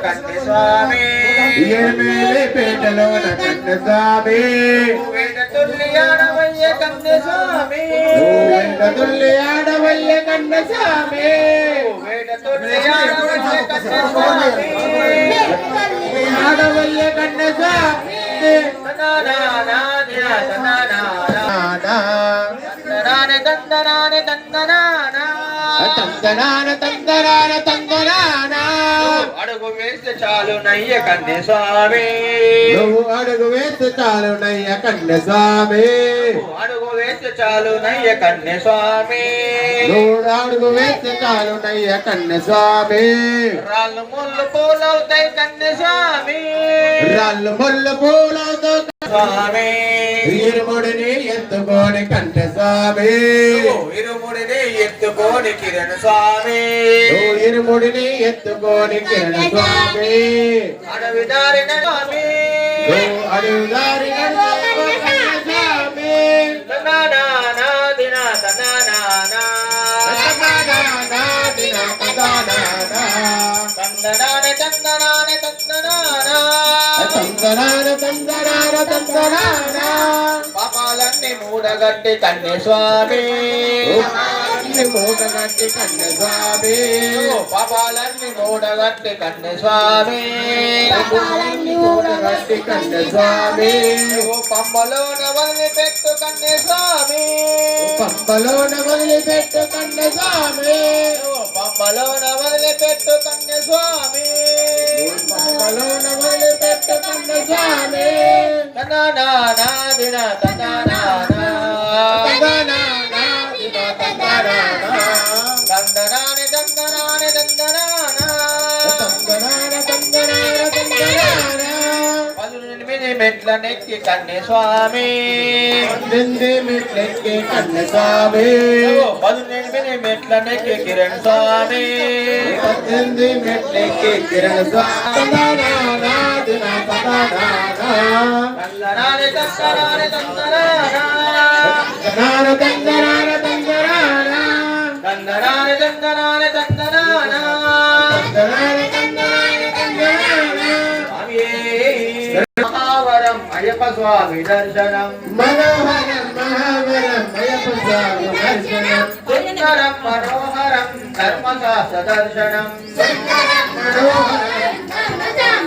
కన్నె స్వామి ఎర్మేలి పేటలోన కన్నె స్వామి వేట తుల్లి ఆడవయ్య కన్నె స్వామి వేట తుల్లి ఆడవయ్య కన్నె స్వామి వేట తుల్లి ఆడవయ్య కన్నె స్వామి ఆడవయ్య కన్నె స్వామి అడుగు వేస్తే చాలు నయ్య కన్నె స్వామి నువ్వు అడుగు వేస్తే చాలు నయ్య కన్నె స్వామి అడుగు వేస్తే చాలు నయ్య కన్నె స్వామి నువ్వు అడుగు వేస్తే చాలు నయ్య కన్నె స్వామి రాళ్ళు ముళ్ళు పూలవుతాయి కన్నె స్వామి రాళ్ళు ముళ్ళు పూలవుతాయి స్వామి ఇరుముడిని ఎత్తుకోని కన్నె స్వామి ఇరుముడిని ఎత్తుకోని కిరణ్ స్వామి ఇరుముడిని ఎత్తుకోని కిరణ్ స్వామి అడవి దారిన స్వామి అడవి దారిన స్వామి దిన తందనాన తందనాన తందనాన పాపాలన్నీ మూడగట్టి కన్నె స్వామి మూటగట్టి కన్నె స్వామి పాపాలన్నీ మూడగట్టి కన్నె స్వామి మూటగట్టి కన్నె స్వామి పంబలోన వదిలిపెట్టు కన్నె స్వామి పంపలోన వదిలిపెట్టు కన్నె స్వామి పంబలోన వదిలిపెట్టు కన్నె స్వామి పంపలోన వదిలిపెట్టు కన్నె స్వామి తందనానా దిన తందనానా తందనాని తందనాని తందనానా 18 మెట్ల నెక్కి కన్నె స్వామి 18 మెట్లెక్కి కన్నె స్వామి 18 మెట్ల నెక్కి కిరణ్ స్వామి 18 మెట్లెక్కి కిరణ్ స్వామి తందనాని తందనాని తందనానా తందనాని తందనాని తందనానా మహావరం అయ్యప్ప స్వామి దర్శనం మనోహరం మహావరం అయ్యప్ప స్వామి దర్శనం సుందరం మనోహరం ధర్మశాస్త్ర దర్శనం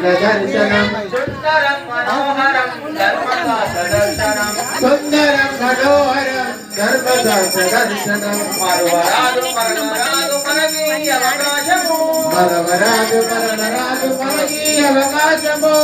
దర్శనం సుందరం మనోహరం ధర్మశాస్త్ర దర్శనం సుందరం మనోహరం ధర్మశాస్త్ర దర్శనం మరువరాదు మరణరాదు మనకి అవకాశము మరవరాదు మరణరాదు మనకి అవకాశము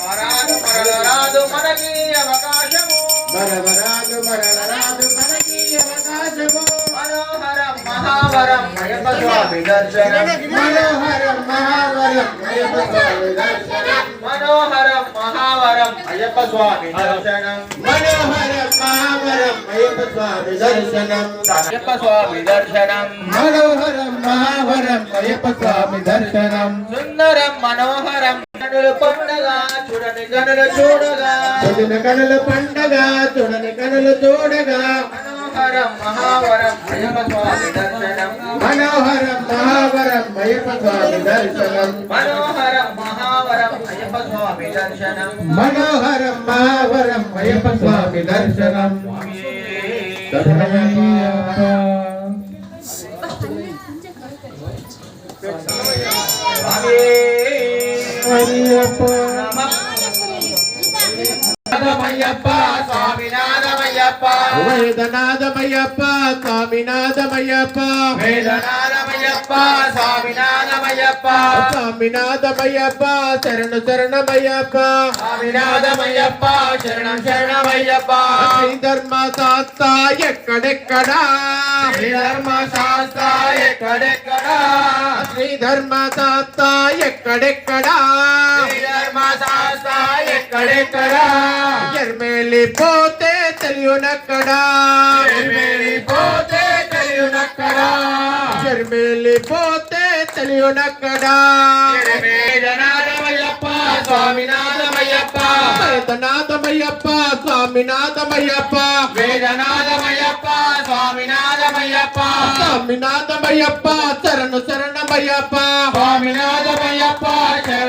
మరువరాదు మరణరాదు మనకి అవకాశము మరవరాదు మరణరాదు మనకి అవకాశము మనోహరం మహావరం అయ్యప్ప స్వామి దర్శనం మనోహరం మహావరం అయ్యప్ప స్వామి దర్శనం మనోహరం మహావరం అయ్యప్ప స్వామి దర్శనం మనోహరం మహావరం అయ్యప్ప స్వామి దర్శనం అయ్యప్ప స్వామి దర్శనం మనోహరం మహావరం అయ్యప్ప స్వామి దర్శనం సుందరం మనోహరం కనులు పండగ చూడని కనులు చూడగా చూడని కనుల పండగ చూడని కనులు చూడగా మనోహరం మహావరం అయ్యప్ప స్వామి దర్శనం మనోహరం మహావరం అయ్యప్ప స్వామి దర్శనం మనోహరం మహావరం అయ్యప్ప స్వామి దర్శనం మనోహరం మహావరం అయ్యప్ప స్వామి దర్శనం శరణమయ్యప్ప అయ్యప్ప నాదమయ్యప్ప స్వామినాథమయ్యప్ప వేదనాదమయ్యప్ప స్వామినాథమయ్యప్ప వేదనాథమయ్యప్ప స్వామినాథమయ్యప్ప స్వామినాథమయ్యప్ప శరణు శరణమయ్యప్ప స్వామినాథమయ్యప్ప శరణం శరణమయ్యప్ప శ్రీ ధర్మశాస్త్ర ఎక్కడెక్కడా శ్రీ ధర్మశాస్త్ర ఎక్కడెక్కడా శ్రీ ధర్మశాస్త్ర ఎక్కడెక్కడా శ్రీ ధర్మశాస్త్ర ఎక్కడెక్కడా ఎర్మేలిపోతే తెలియనక్కడా ఎర్మేలిపోతే తెలియనక్కడా ఎర్మేలిపోతే తెలియనక్కడా వేదనాథమయ్యప్ప స్వామినాథమయ్యప్ప వేదనాథమయ్యప్ప స్వామినాథమయ్యప్ప వేదనాథమయ్యప్ప స్వామినాథమయ్యప్ప స్వామినాథమయ్యప్ప శరణు శరణమయ్యప్ప స్వామినాథమయ్యప్ప శరణం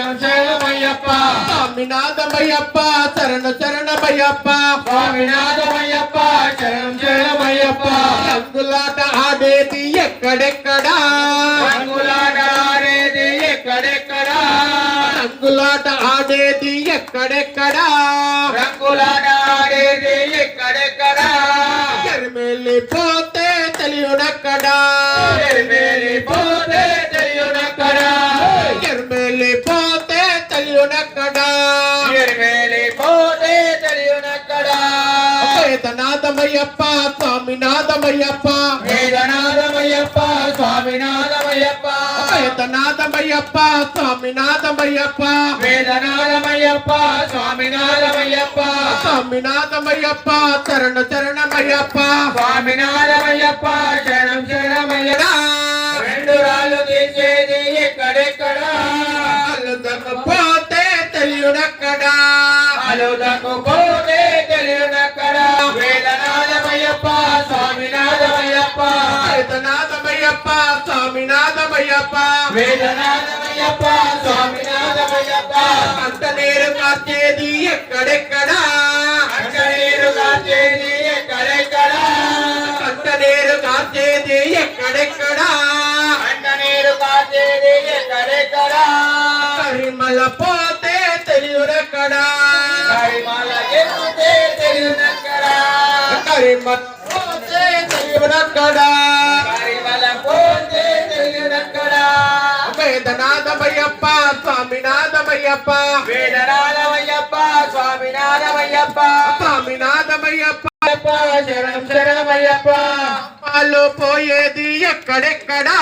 స్వామినాథమయ్యప్ప శరణ శరణమయ్యప్ప స్వామినాథమయ్యప్ప శరణం శరణమయ్యప్ప రంగులాట ఆడేది ఎక్కడెక్కడా రంగులాట ఆడేది ఎక్కడెక్కడా రంగులాట ఆడేది ఎక్కడెక్కడా రంగులాట ఆడేది ఎక్కడెక్కడా ఎరిమెల్లిపోతే తెలియనక్కడా పోతే తెలియనక్కడా ఎరిమెల్లిపోతే తెలియనక్కడా పోతే తెలియనక్కడా వేదనాథమయ్యప్ప స్వామినాథమయ్యప్ప వేదనాథమయ్యప్ప స్వామినాథమయ్యప్ప వేదనాథమయ్యప్ప స్వామినాథమయ్యప్ప వేదనాథమయ్యప్ప స్వామినాథమయ్యప్ప స్వామినాథమయ్యప్ప శరణ శరణమయ్యప్ప స్వామినాథమయ్యప్ప శరణం శరణమయ్యప్ప రెండు రాళ్ళు తీసేది ఎక్కడెక్కడా పోతే తెలియనక్కడా అలుదకు పోతే తెలియనక్కడా వేదనాథమయ్యప్ప స్వామినాథమయ్యప్ప వేదనాథమయ్యప్ప స్వామినాథమయ్యప్ప వేదనాథమయ్యప్ప స్వామినాథమయ్యప్ప అంత నీరు కాచేది ఎక్కడెక్కడా అంట నీరు కాచేది ఎక్కడెక్కడా అంత నీరు కాచేది ఎక్కడెక్కడా అంట నీరు కాచేది ఎక్కడెక్కడా కరిమల పోతే తెలియనక్కడా కరిమల ఎత్తితే తెలియనక్కడా కరిమల పోతే తెలియనక్కడా కరిమల పోతే తెలియనక్కడా వేదనాథమయ్యప్ప స్వామినాథమయ్యప్ప వేదనాథమయ్యప్ప స్వామినాథమయ్యప్ప స్వామినాథమయ్యప్ప శరణం శరణమయ్యప్ప పాలు పోయేది ఎక్కడెక్కడా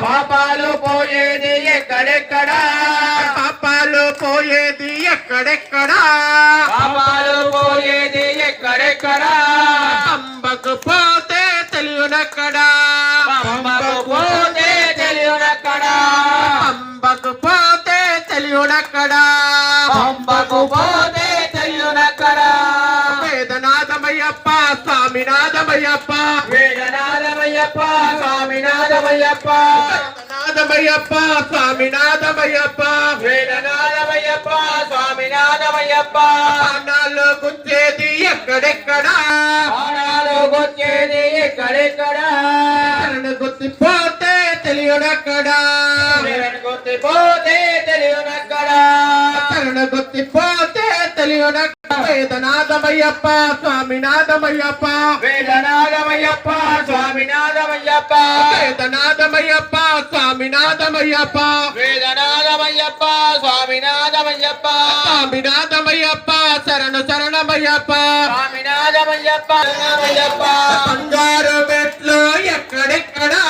పాపాలు పోయేది ఎక్కడెక్కడా పాపాలు పోయేది ఎక్కడెక్కడా పాపాలు పోయేది ఎక్కడెక్కడా అంబకు పోతే తెలియనక్కడా పంబకు పోతే తెలియనక్కడా అంబకు పోతే తెలియనక్కడా పంబకు పోతే తెలియనక్కడా వేదనాథమయ్యప్ప స్వామినాథమయ్యప్ప వేదనాథమయ్యప్ప స్వామినాథమయ్యప్ప నాథమయ్యప్ప స్వామినాథమయ్యప్ప వేదనాథమయ్యప్ప స్వామినాథమయ్యప్ప ప్రాణాలు గుంచేది ఎక్కడెక్కడా ప్రాణాలు వచ్చేది ఎక్కడెక్కడా శరణు గుర్తిపోతే తెలియనక్కడా పోతే తెలియనక్కడా శరణు గుర్తిపోతే తెలియనక్క వేదనాథమయ్యప్ప స్వామినాథమయ్యప్ప వేదనాథమయ్యప్ప స్వామినాథమయ్యప్ప వేదనాథమయ్యప్ప స్వామినాథమయ్యప్ప వేదనాథమయ్యప్ప స్వామినాథమయ్యప్ప స్వామినాథమయ్యప్ప శరణు శరణమయ్యప్ప స్వామినాథమయ్యప్ప శరణమయ్యప్ప బంగారు మెట్లు ఎక్కడెక్కడా